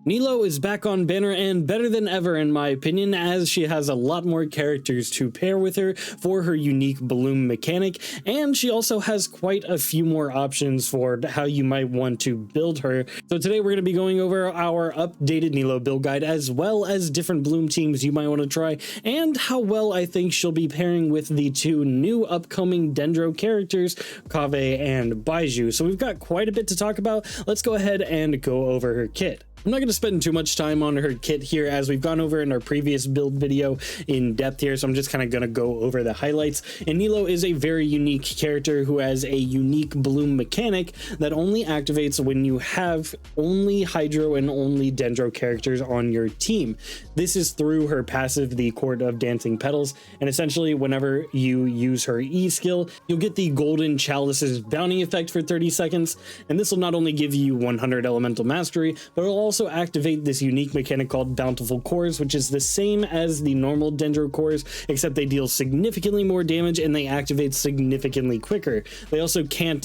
Nilou is back on banner and better than ever in my opinion, as she has a lot more characters to pair with her for her unique bloom mechanic, and she also has quite a few more options for how you might want to build her. So today we're going to be going over our updated Nilou build guide, as well as different bloom teams you might want to try, and how well I think she'll be pairing with the two new upcoming Dendro characters, Kaveh and Baizhu. So we've got quite a bit to talk about. Let's go ahead and go over her kit. I'm not going to spend too much time on her kit here, as we've gone over in our previous build video in depth here, so I'm just kind of going to go over the highlights. And Nilou is a very unique character who has a unique bloom mechanic that only activates when you have only Hydro and only Dendro characters on your team. This is through her passive, the Court of Dancing Petals, and essentially whenever you use her E skill, you'll get the Golden Chalice's bounty effect for 30 seconds, and this will not only give you 100 elemental mastery, but it'll also activate this unique mechanic called Bountiful Cores, which is the same as the normal Dendro cores, except they deal significantly more damage and they activate significantly quicker. They also can't,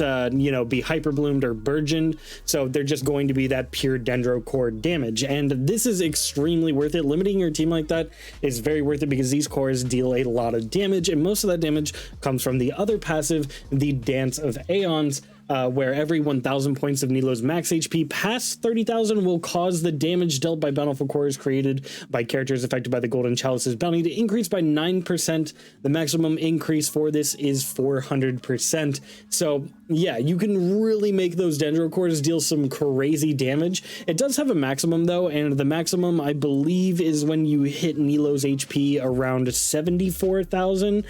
be hyper bloomed or burgeoned, so they're just going to be that pure Dendro core damage. And this is extremely worth it. Limiting your team like that is very worth it because these cores deal a lot of damage, and most of that damage comes from the other passive, the Dance of Aeons, where every 1,000 points of Nilou's max HP past 30,000 will cause the damage dealt by Bountiful Cores created by characters affected by the Golden Chalice's bounty to increase by 9%. The maximum increase for this is 400%. So yeah, you can really make those Dendro cores deal some crazy damage. It does have a maximum though, and the maximum I believe is when you hit Nilou's HP around 74,000,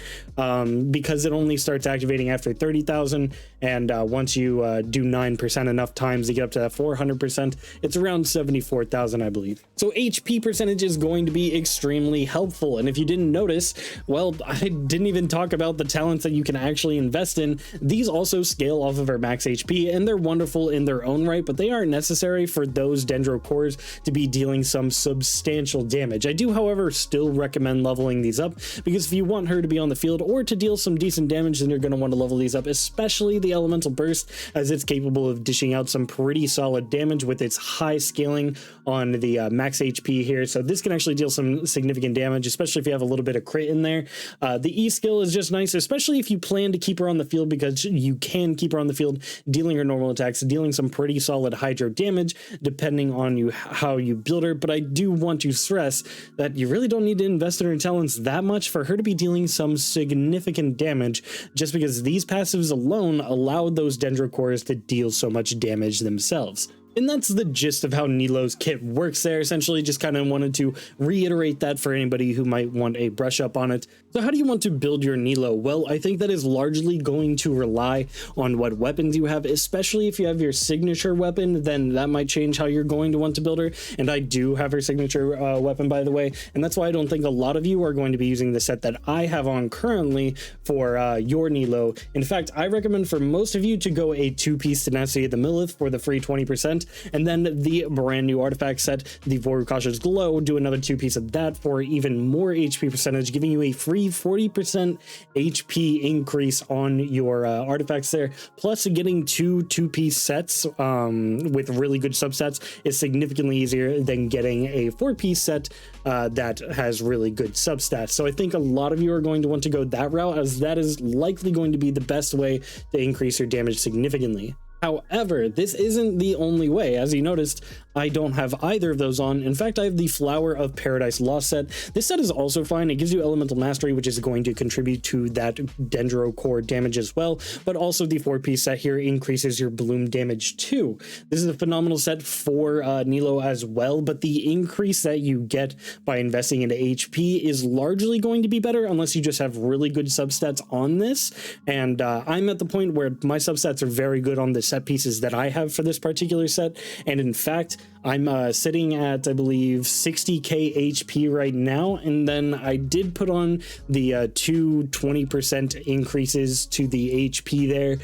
because it only starts activating after 30,000, and once you do 9% enough times to get up to that 400%, it's around 74,000, I believe. So HP percentage is going to be extremely helpful, and if you didn't notice, well, I didn't even talk about the talents that you can actually invest in. These also scale off of our max HP, and they're wonderful in their own right, but they aren't necessary for those Dendro cores to be dealing some substantial damage. I do, however, still recommend leveling these up, because if you want her to be on the field or to deal some decent damage, then you're going to want to level these up, especially the Elemental Burst, as it's capable of dishing out some pretty solid damage with its high scaling on the max HP here. So this can actually deal some significant damage, especially if you have a little bit of crit in there. The E skill is just nice, especially if you plan to keep her on the field, because you can keep her on the field dealing her normal attacks, dealing some pretty solid hydro damage depending on how you build her. But I do want to stress that you really don't need to invest in her talents that much for her to be dealing some significant damage, just because these passives alone allow those Dendro cores to deal so much damage themselves. And that's the gist of how Nilou's kit works there. Essentially, just kind of wanted to reiterate that for anybody who might want a brush up on it. So how do you want to build your Nilou? Well, I think that is largely going to rely on what weapons you have, especially if you have your signature weapon, then that might change how you're going to want to build her. And I do have her signature weapon, by the way, and that's why I don't think a lot of you are going to be using the set that I have on currently for your Nilou. In fact, I recommend for most of you to go a 2-piece Tenacity of the Millith for the free 20%. And then the brand new artifact set, the Vorukasha's Glow, do another 2-piece of that for even more HP percentage, giving you a free 40% HP increase on your artifacts there. Plus, getting two 2-piece sets with really good subsets is significantly easier than getting a 4-piece set that has really good substats. So I think a lot of you are going to want to go that route, as that is likely going to be the best way to increase your damage significantly. However, this isn't the only way. As you noticed, I don't have either of those on. In fact, I have the Flower of Paradise Lost set. This set is also fine. It gives you Elemental Mastery, which is going to contribute to that Dendro core damage as well, but also the 4-piece set here increases your bloom damage too. This is a phenomenal set for Nilou as well, but the increase that you get by investing into HP is largely going to be better unless you just have really good substats on this, and I'm at the point where my substats are very good on the set pieces that I have for this particular set, and in fact, I'm sitting at, I believe, 60k HP right now, and then I did put on the 20% increases to the HP there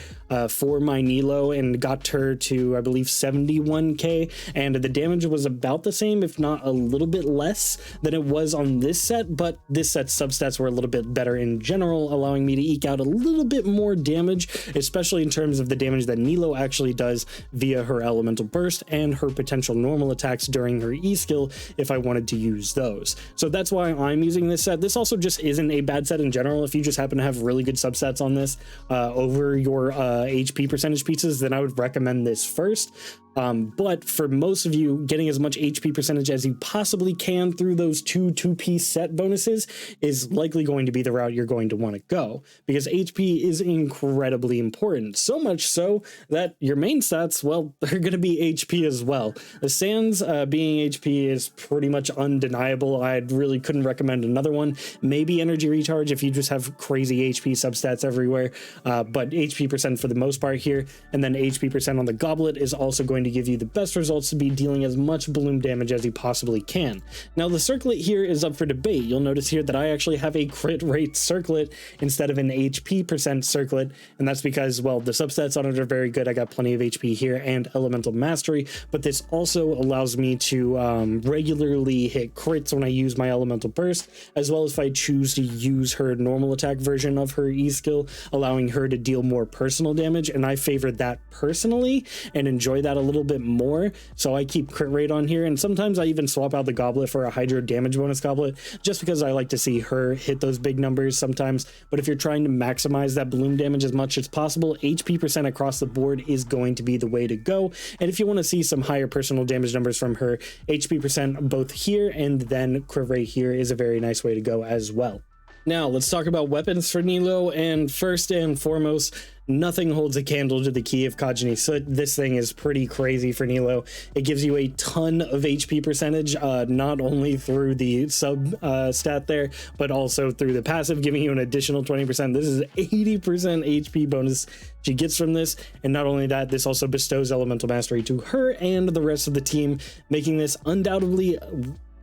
for my Nilou and got her to, I believe, 71k, and the damage was about the same, if not a little bit less than it was on this set, but this set's substats were a little bit better in general, allowing me to eke out a little bit more damage, especially in terms of the damage that Nilou actually does via her elemental burst and her potential normal attacks during her E skill if I wanted to use those. So that's why I'm using this set. This also just isn't a bad set in general. If you just happen to have really good substats on this over your HP percentage pieces, then I would recommend this first. But for most of you, getting as much HP percentage as you possibly can through those two-piece set bonuses is likely going to be the route you're going to want to go, because HP is incredibly important. So much so that your main stats, well, they're going to be HP as well. The Sands being HP is pretty much undeniable. I really couldn't recommend another one. Maybe Energy Recharge if you just have crazy HP substats everywhere, but HP percent for the most part here, and then HP percent on the Goblet is also going to give you the best results to be dealing as much bloom damage as you possibly can. Now the circlet here is up for debate. You'll notice here that I actually have a crit rate circlet instead of an HP percent circlet, and that's because, well, the substats on it are very good. I got plenty of HP here and elemental mastery, but this also allows me to regularly hit crits when I use my elemental burst, as well as if I choose to use her normal attack version of her E skill, allowing her to deal more personal damage, and I favor that personally and enjoy that a little bit more, so I keep crit rate on here, and sometimes I even swap out the Goblet for a Hydro damage bonus Goblet, just because I like to see her hit those big numbers sometimes. But if you're trying to maximize that bloom damage as much as possible, HP percent across the board is going to be the way to go, and if you want to see some higher personal damage numbers from her, HP percent both here and then crit rate here is a very nice way to go as well. Now let's talk about weapons for Nilou, and first and foremost, nothing holds a candle to the Key of Kajani Soot. This thing is pretty crazy for Nilou. It gives you a ton of HP percentage, not only through the sub stat there, but also through the passive, giving you an additional 20%. This is 80% HP bonus she gets from this, and not only that, this also bestows elemental mastery to her and the rest of the team, making this undoubtedly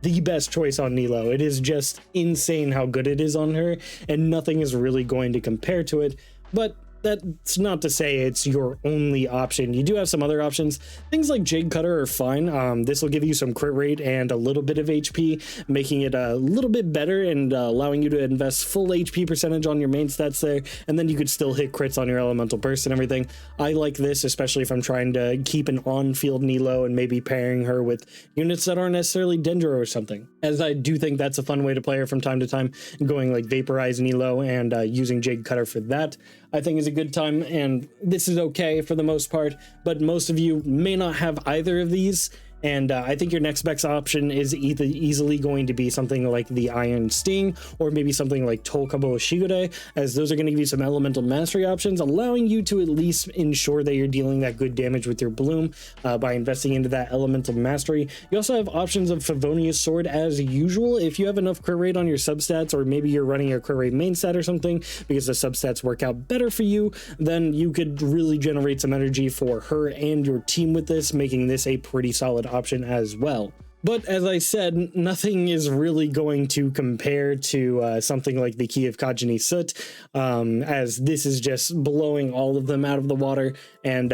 the best choice on Nilou. It is just insane how good it is on her, and nothing is really going to compare to it. But that's not to say it's your only option. You do have some other options. Things like Jade Cutter are fine. This will give you some crit rate and a little bit of HP, making it a little bit better and allowing you to invest full HP percentage on your main stats there, and then you could still hit crits on your elemental burst and everything. I like this, especially if I'm trying to keep an on-field Nilou and maybe pairing her with units that aren't necessarily Dendro or something, as I do think that's a fun way to play her from time to time, going like Vaporize Nilou and using Jade Cutter for that, I think is a good time, and this is okay for the most part, but most of you may not have either of these, and I think your next best option is either easily going to be something like the Iron Sting, or maybe something like Tokabo Shigure, as those are going to give you some elemental mastery options, allowing you to at least ensure that you're dealing that good damage with your bloom by investing into that elemental mastery. You also have options of Favonia's Sword as usual. If you have enough crit rate on your substats, or maybe you're running your crit rate main stat or something because the substats work out better for you, then you could really generate some energy for her and your team with this, making this a pretty solid option as well. But as I said, nothing is really going to compare to something like the Key of Kajani Soot, as this is just blowing all of them out of the water. And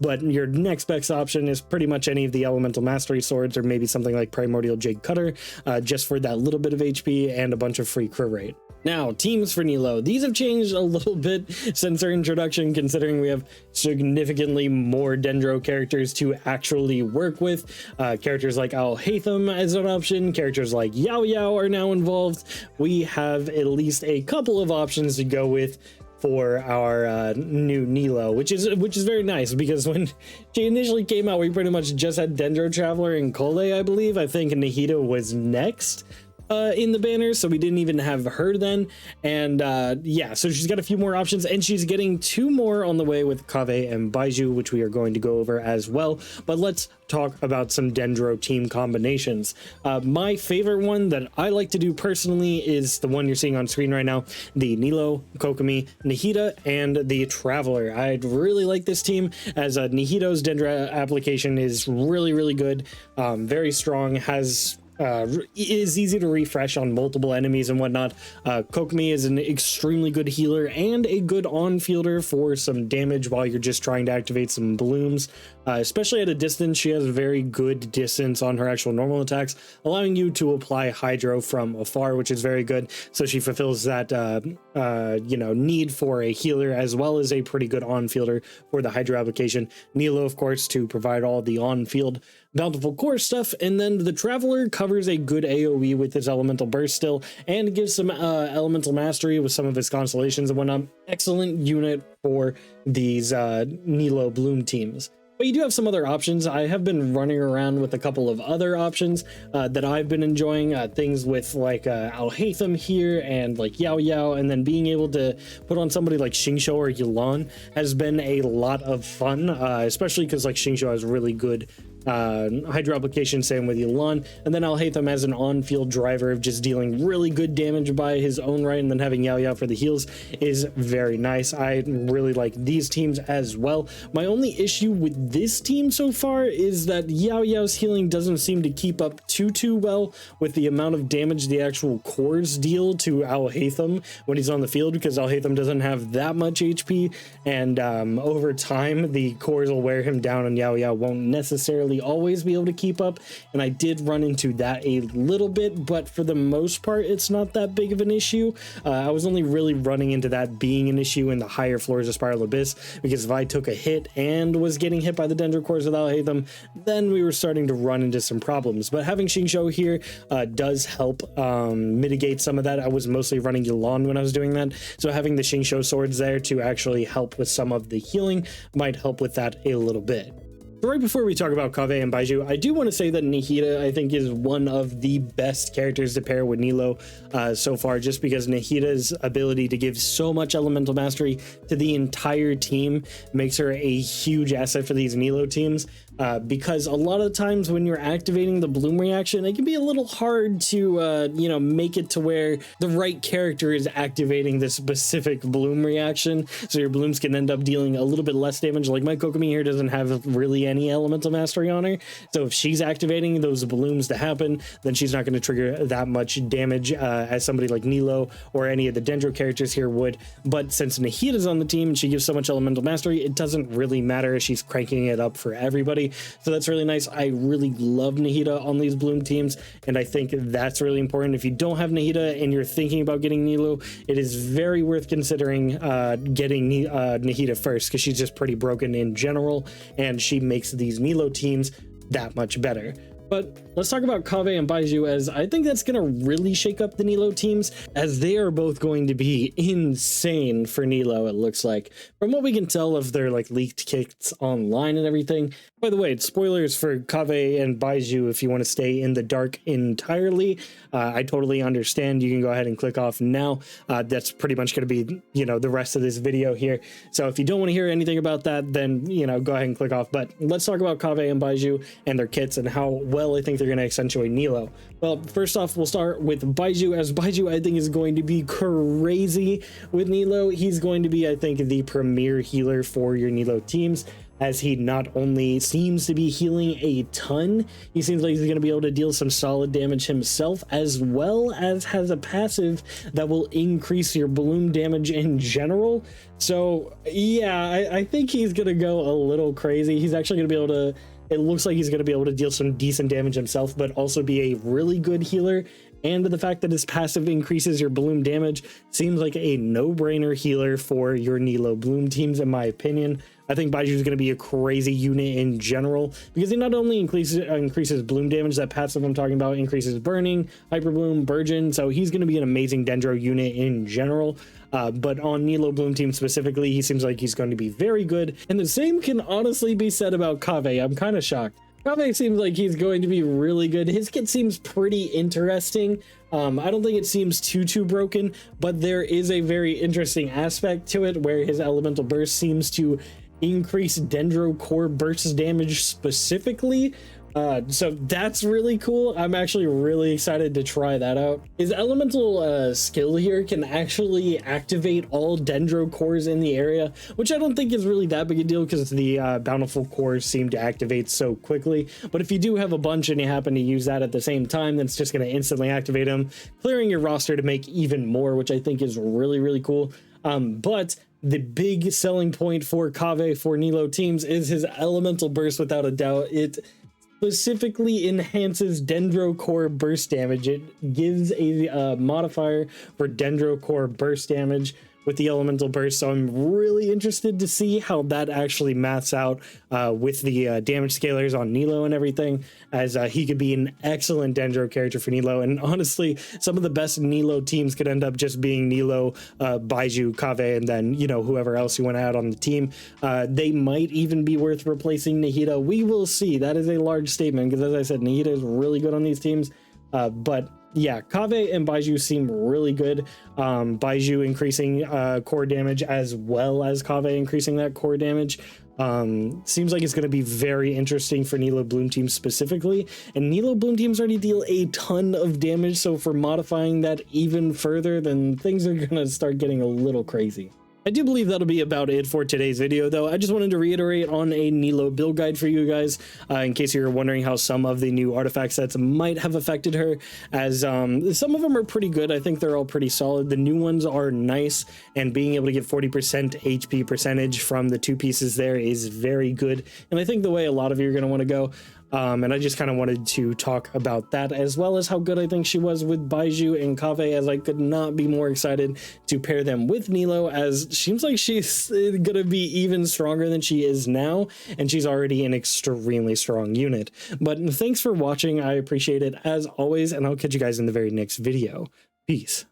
but your next best option is pretty much any of the elemental mastery swords, or maybe something like Primordial Jade Cutter, just for that little bit of HP and a bunch of free crit rate. Now, teams for Nilou. These have changed a little bit since her introduction, considering we have significantly more Dendro characters to actually work with. Characters like Al Hatham as an option, characters like Yao Yao are now involved. We have at least a couple of options to go with for our new Nilou, which is very nice, because when she initially came out, we pretty much just had Dendro Traveler and Kole, I believe. I think Nahida was next in the banner, so we didn't even have her then. And yeah, so she's got a few more options, and she's getting 2 more on the way with Kaveh and Baizhu, which we are going to go over as well. But let's talk about some Dendro team combinations. My favorite one that I like to do personally is the one you're seeing on screen right now, the Nilou, Kokomi, Nahida, and the Traveler. I really like this team, as Nahido's Dendro application is really good, very strong, has is easy to refresh on multiple enemies and whatnot. Kokomi is an extremely good healer and a good on-fielder for some damage while you're just trying to activate some blooms. Especially at a distance, she has very good distance on her actual normal attacks, allowing you to apply hydro from afar, which is very good. So she fulfills that need for a healer as well as a pretty good on-fielder for the hydro application. Nilou, of course, to provide all the on-field bountiful core stuff, and then the Traveler covers a good AoE with his elemental burst still, and gives some elemental mastery with some of his constellations and whatnot. Excellent unit for these Nilou Bloom teams. But you do have some other options. I have been running around with a couple of other options that I've been enjoying. Things with like Alhaitham here and like Yao Yao, and then being able to put on somebody like Xingqiu or Yulan has been a lot of fun, especially because like Xingqiu has really good hydro application, same with Yulan, and then Alhaitham as an on-field driver of just dealing really good damage by his own right, and then having Yao Yao for the heals is very nice. I really like these teams as well. My only issue with this team so far is that Yao Yao's healing doesn't seem to keep up too well with the amount of damage the actual cores deal to Alhaitham when he's on the field, because Alhaitham doesn't have that much HP, and over time the cores will wear him down and Yao Yao won't necessarily always be able to keep up. And I did run into that a little bit, but for the most part it's not that big of an issue. I was only really running into that being an issue in the higher floors of Spiral Abyss, because if I took a hit and was getting hit by the Dendro cores without Alhaitham, then we were starting to run into some problems. But having Xingqiu here does help mitigate some of that. I was mostly running Yulan when I was doing that, so having the Xingqiu swords there to actually help with some of the healing might help with that a little bit. Right before we talk about Kaveh and Baizhu, I do want to say that Nahida, I think, is one of the best characters to pair with Nilou so far, just because Nahida's ability to give so much elemental mastery to the entire team makes her a huge asset for these Nilou teams. Because a lot of times when you're activating the bloom reaction, it can be a little hard to make it to where the right character is activating the specific bloom reaction, so your blooms can end up dealing a little bit less damage. Like my Kokomi here doesn't have really any elemental mastery on her, so if she's activating those blooms to happen, then she's not going to trigger that much damage as somebody like Nilou or any of the Dendro characters here would. But since Nahida's on the team and she gives so much elemental mastery, it doesn't really matter as she's cranking it up for everybody. So that's really nice. I really love Nahida on these bloom teams, and I think that's really important. If you don't have Nahida and you're thinking about getting Nilou, it is very worth considering getting Nahida first, because she's just pretty broken in general, and she makes these Nilou teams that much better. But let's talk about Kaveh and Baizhu, as I think that's going to really shake up the Nilou teams, as they are both going to be insane for Nilou, it looks like. From what we can tell of their like leaked kits online and everything. By the way, spoilers for Kaveh and Baizhu if you want to stay in the dark entirely. I totally understand. You can go ahead and click off now. That's pretty much going to be, the rest of this video here. So if you don't want to hear anything about that, then, go ahead and click off. But let's talk about Kaveh and Baizhu and their kits and how well I think they're going to accentuate Nilou. Well, first off, we'll start with Baizhu, as Baizhu I think is going to be crazy with Nilou. He's going to be, I think, the premier healer for your Nilou teams, as he not only seems to be healing a ton, he seems like he's going to be able to deal some solid damage himself, as well as has a passive that will increase your bloom damage in general. So yeah, I think he's going to go a little crazy. He's actually going to be able to, it looks like he's going to be able to deal some decent damage himself, but also be a really good healer. And the fact that his passive increases your bloom damage seems like a no-brainer healer for your Nilou bloom teams, in my opinion. I think Baizhu is going to be a crazy unit in general, because he not only increases bloom damage, that passive I'm talking about increases burning, hyper bloom, burgeon, so he's going to be an amazing Dendro unit in general. But on Nilou bloom team specifically, he seems like he's going to be very good. And the same can honestly be said about Kaveh. I'm kind of shocked. Kaveh seems like he's going to be really good. His kit seems pretty interesting. I don't think it seems too broken, but there is a very interesting aspect to it where his elemental burst seems to increase Dendro core burst damage specifically, So that's really cool. I'm actually really excited to try that out. His elemental skill here can actually activate all Dendro cores in the area, which I don't think is really that big a deal because the bountiful cores seem to activate so quickly. But if you do have a bunch and you happen to use that at the same time, then it's just going to instantly activate them, clearing your roster to make even more, which I think is really, really cool. But the big selling point for Kaveh for Nilou teams is his elemental burst. Without a doubt, it specifically enhances Dendro core burst damage. It gives a modifier for Dendro core burst damage with the elemental burst, so I'm really interested to see how that actually maths out with the damage scalars on Nilou and everything, as he could be an excellent Dendro character for Nilou. And honestly, some of the best Nilou teams could end up just being Nilou, Baizhu, Kaveh, and then, you know, whoever else you want to add on the team. They might even be worth replacing Nahida. We will see. That is a large statement because, as I said, Nahida is really good on these teams, but yeah, Kaveh and Baizhu seem really good. Baizhu increasing core damage as well as Kaveh increasing that core damage. Seems like it's going to be very interesting for Nilou Bloom teams specifically. And Nilou Bloom teams already deal a ton of damage, so for modifying that even further, then things are going to start getting a little crazy. I do believe that'll be about it for today's video, though. I just wanted to reiterate on a Nilou build guide for you guys, in case you're wondering how some of the new artifact sets might have affected her, as some of them are pretty good. I think they're all pretty solid. The new ones are nice, and being able to get 40% HP percentage from the two pieces there is very good, and I think the way a lot of you are going to want to go. And I just kind of wanted to talk about that, as well as how good I think she was with Baizhu and Kaveh, as I could not be more excited to pair them with Nilou, as it seems like she's going to be even stronger than she is now, and she's already an extremely strong unit. But thanks for watching. I appreciate it as always, and I'll catch you guys in the very next video. Peace.